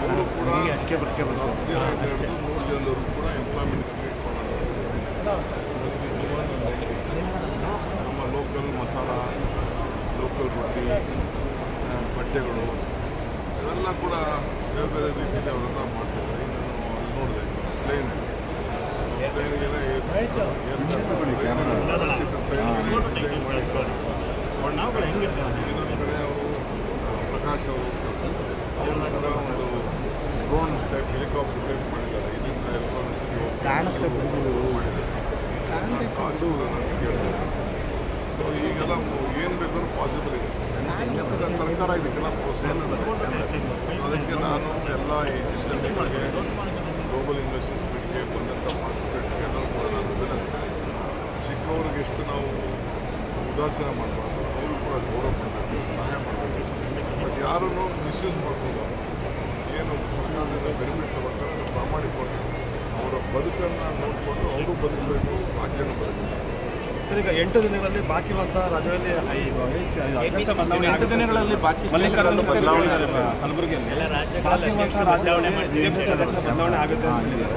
ಅವರು ಕೂಡ 10 ಜನರು ಕೂಡ ಎಂಪ್ಲಾಯ್ಮೆಂಟ್ ಕ್ರಿಯೇಟ್ ಮಾಡೋದು. ನಮ್ಮ ಲೋಕಲ್ ಮಸಾಲ, ಲೋಕಲ್ ರೊಟ್ಟಿ, ಬಟ್ಟೆಗಳು ಇವೆಲ್ಲ ಕೂಡ ಬೇರೆ ಬೇರೆ ರೀತಿಯಲ್ಲಿ ಅವರೆಲ್ಲ ಮಾಡ್ತಿದ್ದಾರೆ. ನಾನು ಅಲ್ಲಿ ನೋಡಿದೆ ಪ್ಲೇನ್ಗೆಲ್ಲ ಇನ್ನೊಂದು ಕಡೆ ಅವರು ಪ್ರಕಾಶ್ ಅವರು ಕೂಡ ಒಂದು ಡ್ರೋನ್ ಟೈಪ್ ಹೆಲಿಕಾಪ್ಟರ್ ಟೈಪ್ ಮಾಡಿದ್ದಾರೆ. ಇಲ್ಲಿಂದ ಕಾಸ್ಟ್ ಕೂಡ ನಾನು ಕೇಳಿದೆ. ಸೊ ಈಗೆಲ್ಲ ಏನು ಬೇಕಾದ್ರೂ ಪಾಸಿಬಲ್ ಇದೆ. ಸರ್ಕಾರ ಇದಕ್ಕೆಲ್ಲ ಪ್ರೋತ್ಸಾಹ ಅದಕ್ಕೆ ನಾನು ಎಲ್ಲ SMEಗಳಿಗೆ ಗ್ಲೋಬಲ್ ಇನ್ವೆಸ್ಟರ್ಸ್ ಮೀಟ್ಗೆ ಬಂದಂಥ ಪಾರ್ಟಿಸಿಪೇಟ್ಸ್ಗೆ ಎಲ್ಲರೂ ಕೂಡ ನಾನು ವಿನಂತಿಸ್ತೇನೆ. ಚಿಕ್ಕವ್ರಿಗೆ ಎಷ್ಟು ನಾವು ಉದಾಸೀನ ಮಾಡಬಾರ್ದು, ಅವರು ಕೂಡ ಗೌರವ ಮಾಡಬೇಕು, ಸಹಾಯ ಮಾಡಬೇಕು. ಬಟ್ ಯಾರನ್ನು ಮಿಸ್ಯೂಸ್ ಮಾಡ್ಬೋದು, ಏನು ಸರ್ಕಾರದಿಂದ ಬೆನಿಫಿಟ್ ತಗೊಳ್ತಾರೆ ಅದು ಪ್ರಾಮಾಣಿಕವಾಗಿ ಅವರ ಬದುಕನ್ನು ನೋಡಿಕೊಂಡು ಅವರು ಬದುಕಬೇಕು, ರಾಜ್ಯನೂ ಬದುಕಬೇಕು. ಸರ್, ಈಗ 8 ದಿನಗಳಲ್ಲಿ ಬಾಕಿ ಇರುವಂಥ ರಾಜ್ಯದಲ್ಲಿ 8 ದಿನಗಳಲ್ಲಿ ಬಾಕಿ ಕಲಬುರಗಿಯಲ್ಲಿ ಬದಲಾವಣೆ ಆಗುತ್ತೆ ಅಂತ ಹೇಳಿದ್ದಾರೆ.